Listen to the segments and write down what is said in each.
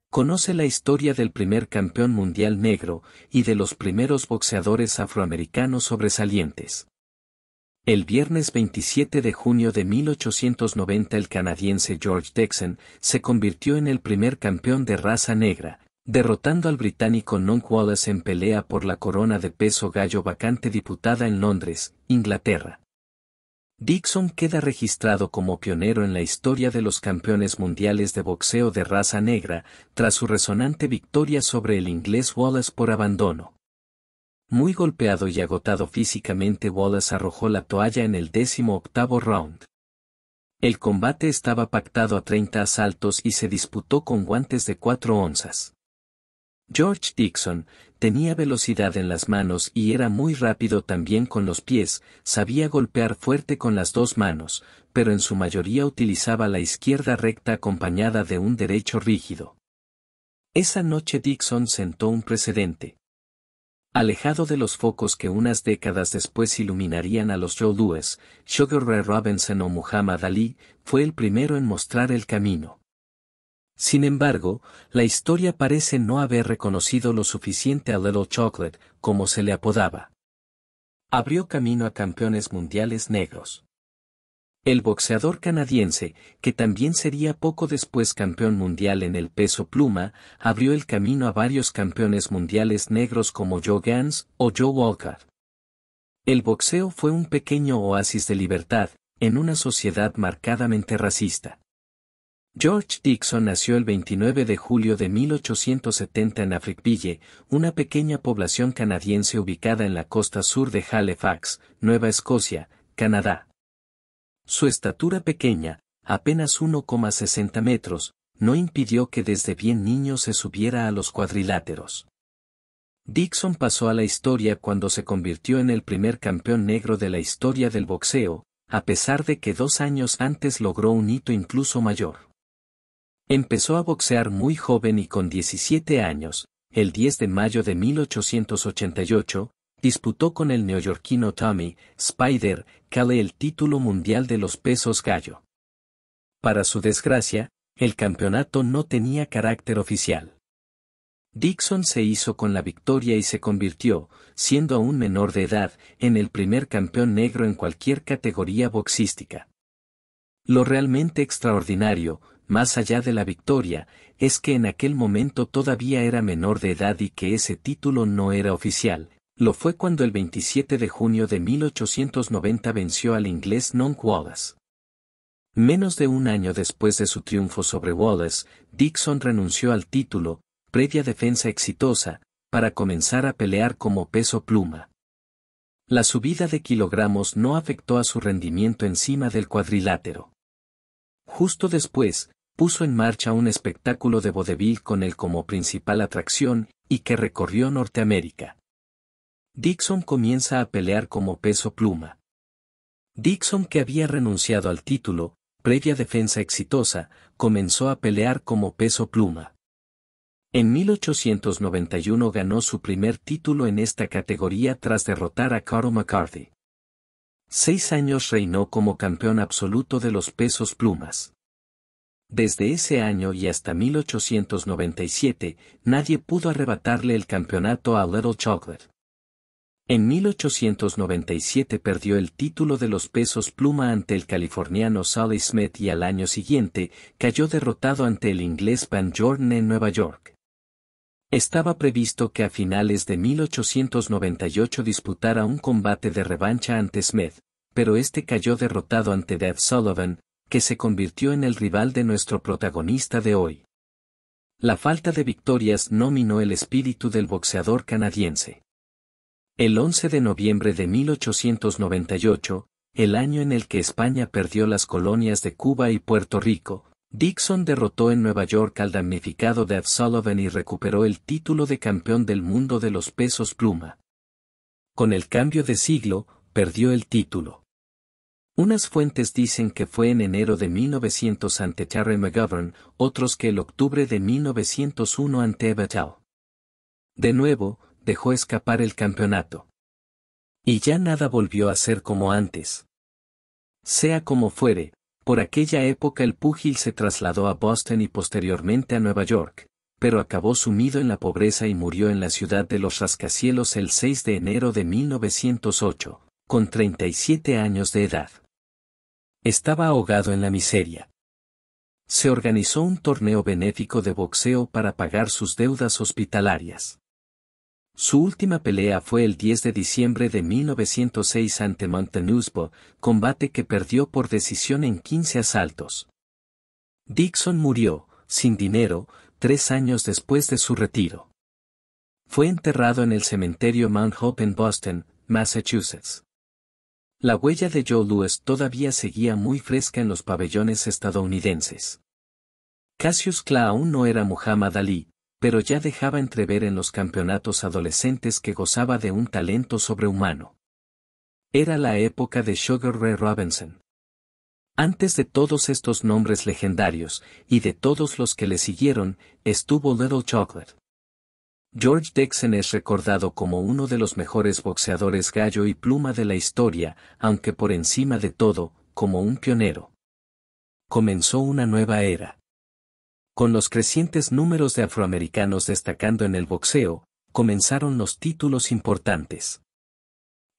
Conoce la historia del primer campeón mundial negro y de los primeros boxeadores afroamericanos sobresalientes. El viernes 27 de junio de 1890 el canadiense George Dixon se convirtió en el primer campeón de raza negra, derrotando al británico Nonk Wallace en pelea por la corona de peso gallo vacante disputada en Londres, Inglaterra. Dixon queda registrado como pionero en la historia de los campeones mundiales de boxeo de raza negra, tras su resonante victoria sobre el inglés Wallace por abandono. Muy golpeado y agotado físicamente, Wallace arrojó la toalla en el 18º round. El combate estaba pactado a 30 asaltos y se disputó con guantes de 4 onzas. George Dixon tenía velocidad en las manos y era muy rápido también con los pies, sabía golpear fuerte con las dos manos, pero en su mayoría utilizaba la izquierda recta acompañada de un derecho rígido. Esa noche Dixon sentó un precedente. Alejado de los focos que unas décadas después iluminarían a los Joe Louis, Sugar Ray Robinson o Muhammad Ali, fue el primero en mostrar el camino. Sin embargo, la historia parece no haber reconocido lo suficiente a Little Chocolate, como se le apodaba. Abrió camino a campeones mundiales negros. El boxeador canadiense, que también sería poco después campeón mundial en el peso pluma, abrió el camino a varios campeones mundiales negros como Joe Gans o Joe Walcott. El boxeo fue un pequeño oasis de libertad, en una sociedad marcadamente racista. George Dixon nació el 29 de julio de 1870 en Africville, una pequeña población canadiense ubicada en la costa sur de Halifax, Nueva Escocia, Canadá. Su estatura pequeña, apenas 1,60 metros, no impidió que desde bien niño se subiera a los cuadriláteros. Dixon pasó a la historia cuando se convirtió en el primer campeón negro de la historia del boxeo, a pesar de que 2 años antes logró un hito incluso mayor. Empezó a boxear muy joven y con 17 años, el 10 de mayo de 1888, disputó con el neoyorquino Tommy Spider Cale el título mundial de los pesos gallo. Para su desgracia, el campeonato no tenía carácter oficial. Dixon se hizo con la victoria y se convirtió, siendo aún menor de edad, en el primer campeón negro en cualquier categoría boxística. Lo realmente extraordinario, más allá de la victoria, es que en aquel momento todavía era menor de edad y que ese título no era oficial. Lo fue cuando el 27 de junio de 1890 venció al inglés Nonk Wallace. Menos de un año después de su triunfo sobre Wallace, Dixon renunció al título, previa defensa exitosa, para comenzar a pelear como peso pluma. La subida de kilogramos no afectó a su rendimiento encima del cuadrilátero. Justo después, puso en marcha un espectáculo de vodevil con él como principal atracción, y que recorrió Norteamérica. Dixon comienza a pelear como peso pluma. Dixon, que había renunciado al título, previa defensa exitosa, comenzó a pelear como peso pluma. En 1891 ganó su primer título en esta categoría tras derrotar a Carl McCarthy. 6 años reinó como campeón absoluto de los pesos plumas. Desde ese año y hasta 1897, nadie pudo arrebatarle el campeonato a Little Chocolate. En 1897 perdió el título de los pesos pluma ante el californiano Sully Smith y al año siguiente, cayó derrotado ante el inglés Van Jordan en Nueva York. Estaba previsto que a finales de 1898 disputara un combate de revancha ante Smith, pero este cayó derrotado ante Dave Sullivan, que se convirtió en el rival de nuestro protagonista de hoy. La falta de victorias no minó el espíritu del boxeador canadiense. El 11 de noviembre de 1898, el año en el que España perdió las colonias de Cuba y Puerto Rico, Dixon derrotó en Nueva York al damnificado Dave Sullivan y recuperó el título de campeón del mundo de los pesos pluma. Con el cambio de siglo, perdió el título. Unas fuentes dicen que fue en enero de 1900 ante Terry McGovern, otros que el octubre de 1901 ante Ebetel. De nuevo, dejó escapar el campeonato. Y ya nada volvió a ser como antes. Sea como fuere, Por aquella época el púgil se trasladó a Boston y posteriormente a Nueva York, pero acabó sumido en la pobreza y murió en la ciudad de los rascacielos el 6 de enero de 1908, con 37 años de edad. Estaba ahogado en la miseria. Se organizó un torneo benéfico de boxeo para pagar sus deudas hospitalarias. Su última pelea fue el 10 de diciembre de 1906 ante Montenussbo, combate que perdió por decisión en 15 asaltos. Dixon murió, sin dinero, 3 años después de su retiro. Fue enterrado en el cementerio Mount Hope en Boston, Massachusetts. La huella de Joe Louis todavía seguía muy fresca en los pabellones estadounidenses. Cassius Clay aún no era Muhammad Ali, pero ya dejaba entrever en los campeonatos adolescentes que gozaba de un talento sobrehumano. Era la época de Sugar Ray Robinson. Antes de todos estos nombres legendarios, y de todos los que le siguieron, estuvo Little Chocolate. George Dixon es recordado como uno de los mejores boxeadores gallo y pluma de la historia, aunque por encima de todo, como un pionero. Comenzó una nueva era. Con los crecientes números de afroamericanos destacando en el boxeo, comenzaron los títulos importantes.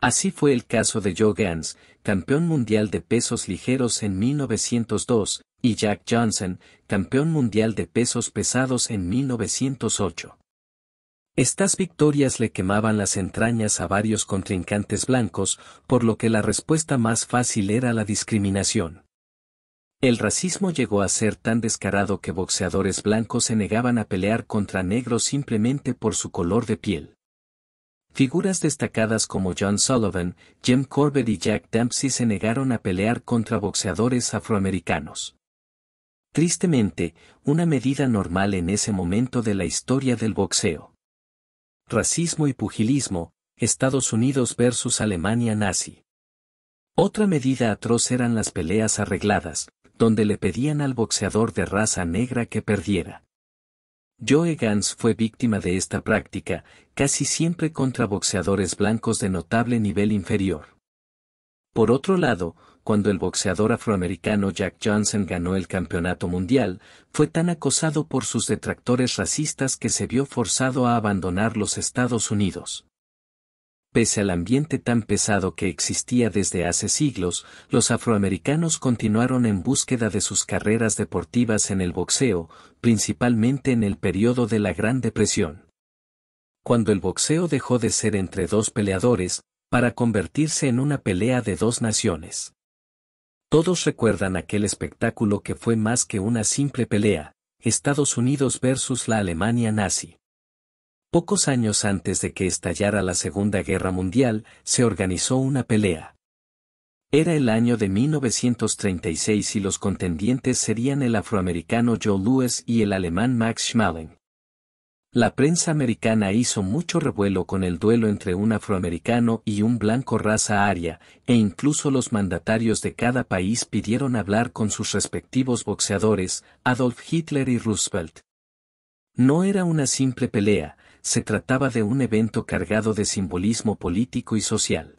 Así fue el caso de Joe Gans, campeón mundial de pesos ligeros en 1902, y Jack Johnson, campeón mundial de pesos pesados en 1908. Estas victorias le quemaban las entrañas a varios contrincantes blancos, por lo que la respuesta más fácil era la discriminación. El racismo llegó a ser tan descarado que boxeadores blancos se negaban a pelear contra negros simplemente por su color de piel. Figuras destacadas como John Sullivan, Jim Corbett y Jack Dempsey se negaron a pelear contra boxeadores afroamericanos. Tristemente, una medida normal en ese momento de la historia del boxeo. Racismo y pugilismo, Estados Unidos versus Alemania nazi. Otra medida atroz eran las peleas arregladas, donde le pedían al boxeador de raza negra que perdiera. Joe Gans fue víctima de esta práctica, casi siempre contra boxeadores blancos de notable nivel inferior. Por otro lado, cuando el boxeador afroamericano Jack Johnson ganó el campeonato mundial, fue tan acosado por sus detractores racistas que se vio forzado a abandonar los Estados Unidos. Pese al ambiente tan pesado que existía desde hace siglos, los afroamericanos continuaron en búsqueda de sus carreras deportivas en el boxeo, principalmente en el periodo de la Gran Depresión. Cuando el boxeo dejó de ser entre dos peleadores, para convertirse en una pelea de dos naciones. Todos recuerdan aquel espectáculo que fue más que una simple pelea, Estados Unidos versus la Alemania nazi. Pocos años antes de que estallara la Segunda Guerra Mundial, se organizó una pelea. Era el año de 1936 y los contendientes serían el afroamericano Joe Louis y el alemán Max Schmeling. La prensa americana hizo mucho revuelo con el duelo entre un afroamericano y un blanco raza aria, e incluso los mandatarios de cada país pidieron hablar con sus respectivos boxeadores, Adolf Hitler y Roosevelt. No era una simple pelea, se trataba de un evento cargado de simbolismo político y social.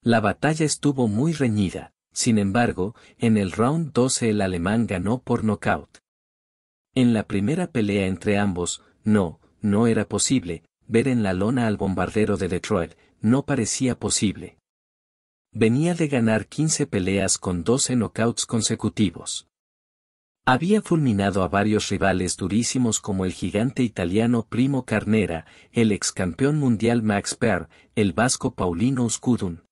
La batalla estuvo muy reñida, sin embargo, en el round 12 el alemán ganó por nocaut. En la primera pelea entre ambos, no era posible, ver en la lona al bombardero de Detroit, no parecía posible. Venía de ganar 15 peleas con 12 knockouts consecutivos. Había fulminado a varios rivales durísimos como el gigante italiano Primo Carnera, el ex campeón mundial Max Baer, el vasco Paulino Uskudun.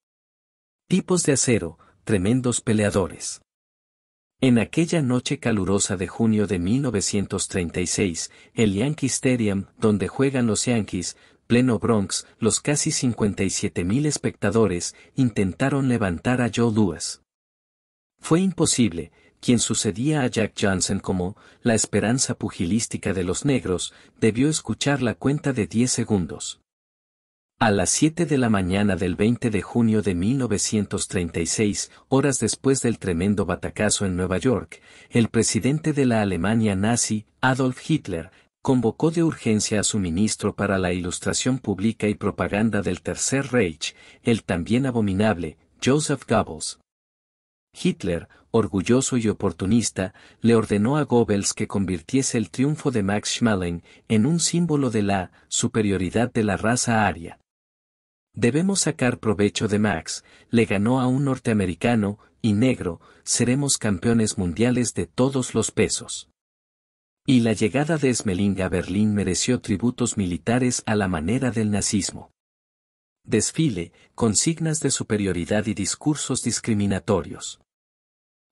Tipos de acero, tremendos peleadores. En aquella noche calurosa de junio de 1936, el Yankee Stadium, donde juegan los Yankees, pleno Bronx, los casi 57,000 espectadores, intentaron levantar a Joe Louis. Fue imposible. Quien sucedía a Jack Johnson como la esperanza pugilística de los negros, debió escuchar la cuenta de 10 segundos. A las 7 de la mañana del 20 de junio de 1936, horas después del tremendo batacazo en Nueva York, el presidente de la Alemania nazi, Adolf Hitler, convocó de urgencia a su ministro para la Ilustración Pública y Propaganda del Tercer Reich, el también abominable, Joseph Goebbels. Hitler, orgulloso y oportunista, le ordenó a Goebbels que convirtiese el triunfo de Max Schmeling en un símbolo de la superioridad de la raza aria. Debemos sacar provecho de Max, le ganó a un norteamericano, y negro, seremos campeones mundiales de todos los pesos. Y la llegada de Schmeling a Berlín mereció tributos militares a la manera del nazismo. Desfile, consignas de superioridad y discursos discriminatorios.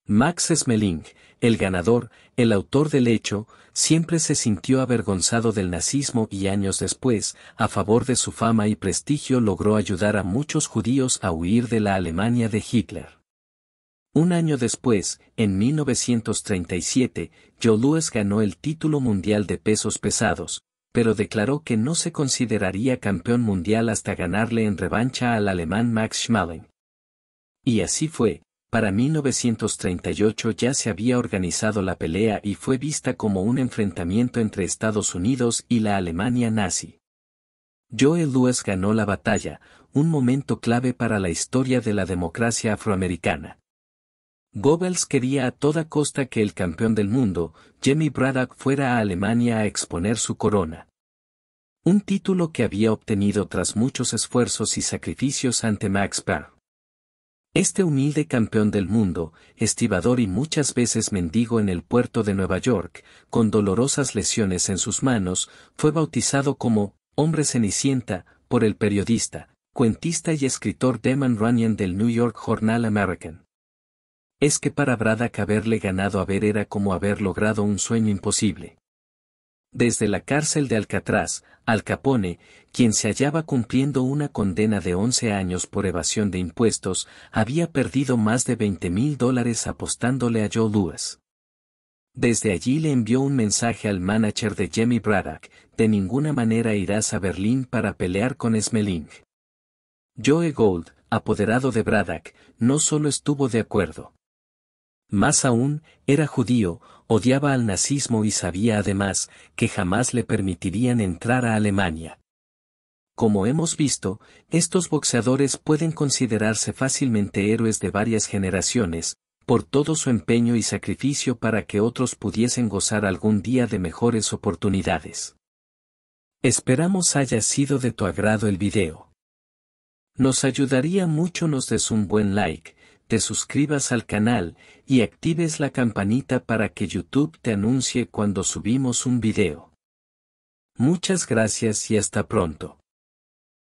Max Schmeling, el ganador, el autor del hecho, siempre se sintió avergonzado del nazismo y años después, a favor de su fama y prestigio logró ayudar a muchos judíos a huir de la Alemania de Hitler. Un año después, en 1937, Joe Louis ganó el título mundial de pesos pesados, pero declaró que no se consideraría campeón mundial hasta ganarle en revancha al alemán Max Schmeling. Y así fue, para 1938 ya se había organizado la pelea y fue vista como un enfrentamiento entre Estados Unidos y la Alemania nazi. Joe Louis ganó la batalla, un momento clave para la historia de la democracia afroamericana. Goebbels quería a toda costa que el campeón del mundo, Jimmy Braddock, fuera a Alemania a exponer su corona. Un título que había obtenido tras muchos esfuerzos y sacrificios ante Max Baer. Este humilde campeón del mundo, estibador y muchas veces mendigo en el puerto de Nueva York, con dolorosas lesiones en sus manos, fue bautizado como «Hombre Cenicienta» por el periodista, cuentista y escritor Damon Runyon del New York Journal American. Es que para Braddock haberle ganado a Baer era como haber logrado un sueño imposible. Desde la cárcel de Alcatraz, Al Capone, quien se hallaba cumpliendo una condena de 11 años por evasión de impuestos, había perdido más de $20,000 apostándole a Joe Louis. Desde allí le envió un mensaje al manager de Jimmy Braddock: de ninguna manera irás a Berlín para pelear con Schmeling. Joe Gould, apoderado de Braddock, no solo estuvo de acuerdo. Más aún, era judío, odiaba al nazismo y sabía además que jamás le permitirían entrar a Alemania. Como hemos visto, estos boxeadores pueden considerarse fácilmente héroes de varias generaciones, por todo su empeño y sacrificio para que otros pudiesen gozar algún día de mejores oportunidades. Esperamos haya sido de tu agrado el video. Nos ayudaría mucho nos des un buen like, te suscribas al canal y actives la campanita para que YouTube te anuncie cuando subimos un video. Muchas gracias y hasta pronto.